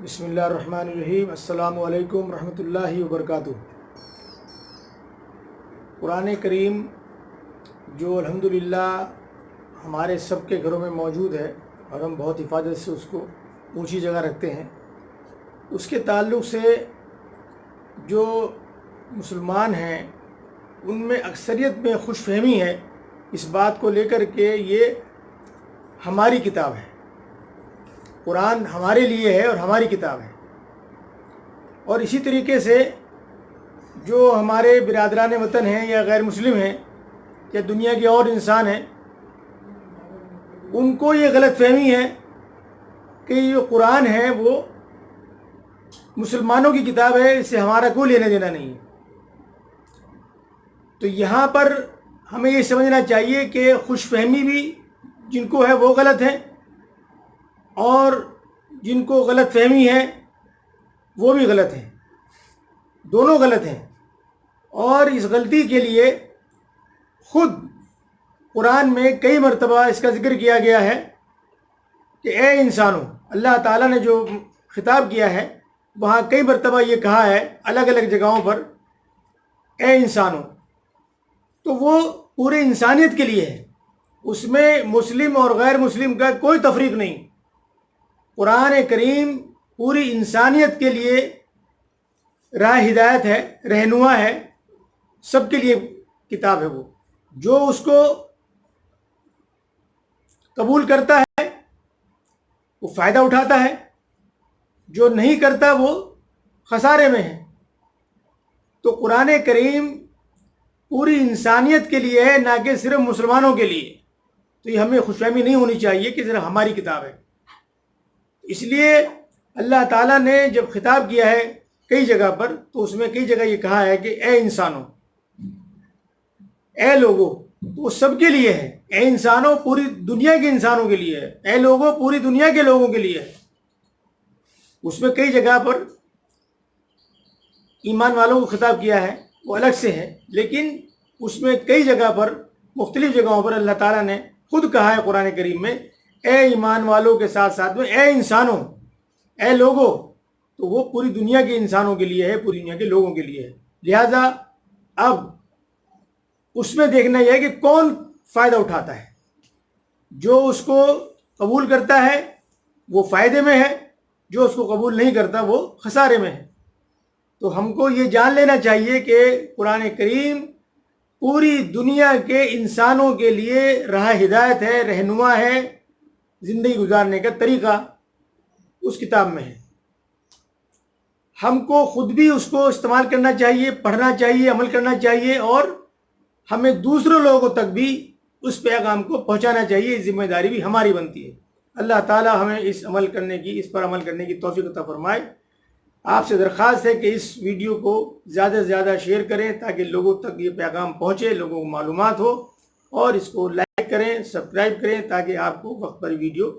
بسم اللہ الرحمن الرحیم۔ السلام علیکم ورحمۃ اللہ وبرکاتہ۔ قرآن کریم جو الحمدللہ ہمارے سب کے گھروں میں موجود ہے اور ہم بہت حفاظت سے اس کو اونچی جگہ رکھتے ہیں، اس کے تعلق سے جو مسلمان ہیں ان میں اکثریت میں خوش فہمی ہے اس بات کو لے کر کے یہ ہماری کتاب ہے، قرآن ہمارے لیے ہے اور ہماری کتاب ہے۔ اور اسی طریقے سے جو ہمارے برادران وطن ہیں یا غیر مسلم ہیں یا دنیا کے اور انسان ہیں، ان کو یہ غلط فہمی ہے کہ یہ قرآن ہے وہ مسلمانوں کی کتاب ہے، اس سے ہمارا کوئی لینا دینا نہیں ہے۔ تو یہاں پر ہمیں یہ سمجھنا چاہیے کہ خوش فہمی بھی جن کو ہے وہ غلط ہے، اور جن کو غلط فہمی ہے وہ بھی غلط ہیں، دونوں غلط ہیں۔ اور اس غلطی کے لیے خود قرآن میں کئی مرتبہ اس کا ذکر کیا گیا ہے کہ اے انسانوں، اللہ تعالیٰ نے جو خطاب کیا ہے وہاں کئی مرتبہ یہ کہا ہے الگ الگ جگہوں پر، اے انسانوں، تو وہ پورے انسانیت کے لیے ہے، اس میں مسلم اور غیر مسلم کا کوئی تفریق نہیں۔ قرآن کریم پوری انسانیت کے لیے راہ ہدایت ہے، رہنما ہے، سب کے لیے کتاب ہے۔ وہ جو اس کو قبول کرتا ہے وہ فائدہ اٹھاتا ہے، جو نہیں کرتا وہ خسارے میں ہے۔ تو قرآن کریم پوری انسانیت کے لیے ہے، نہ کہ صرف مسلمانوں کے لیے۔ تو یہ ہمیں خوش فہمی نہیں ہونی چاہیے کہ صرف ہماری کتاب ہے۔ اس لیے اللہ تعالیٰ نے جب خطاب کیا ہے کئی جگہ پر، تو اس میں کئی جگہ یہ کہا ہے کہ اے انسانوں، اے لوگوں، تو وہ سب کے لیے ہے۔ اے انسانوں پوری دنیا کے انسانوں کے لیے ہے، اے لوگوں پوری دنیا کے لوگوں کے لیے ہے۔ اس میں کئی جگہ پر ایمان والوں کو خطاب کیا ہے، وہ الگ سے ہے، لیکن اس میں کئی جگہ پر مختلف جگہوں پر اللہ تعالیٰ نے خود کہا ہے قرآن کریم میں، اے ایمان والوں کے ساتھ ساتھ میں اے انسانوں، اے لوگوں، تو وہ پوری دنیا کے انسانوں کے لیے ہے، پوری دنیا کے لوگوں کے لیے ہے۔ لہذا اب اس میں دیکھنا یہ ہے کہ کون فائدہ اٹھاتا ہے۔ جو اس کو قبول کرتا ہے وہ فائدے میں ہے، جو اس کو قبول نہیں کرتا وہ خسارے میں ہے۔ تو ہم کو یہ جان لینا چاہیے کہ قرآن کریم پوری دنیا کے انسانوں کے لیے راہ ہدایت ہے، رہنما ہے، زندگی گزارنے کا طریقہ اس کتاب میں ہے۔ ہم کو خود بھی اس کو استعمال کرنا چاہیے، پڑھنا چاہیے، عمل کرنا چاہیے، اور ہمیں دوسرے لوگوں تک بھی اس پیغام کو پہنچانا چاہیے۔ یہ ذمہ داری بھی ہماری بنتی ہے۔ اللہ تعالی ہمیں اس پر عمل کرنے کی توفیق عطا فرمائے۔ آپ سے درخواست ہے کہ اس ویڈیو کو زیادہ سے زیادہ شیئر کریں تاکہ لوگوں تک یہ پیغام پہنچے، لوگوں کو معلومات ہو، اور اس کو لائک کریں، سبسکرائب کریں تاکہ آپ کو وقت پر ویڈیو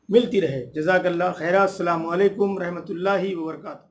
ملتی رہے۔ جزاک اللہ خیرہ۔ السلام علیکم رحمۃ اللہ وبرکاتہ۔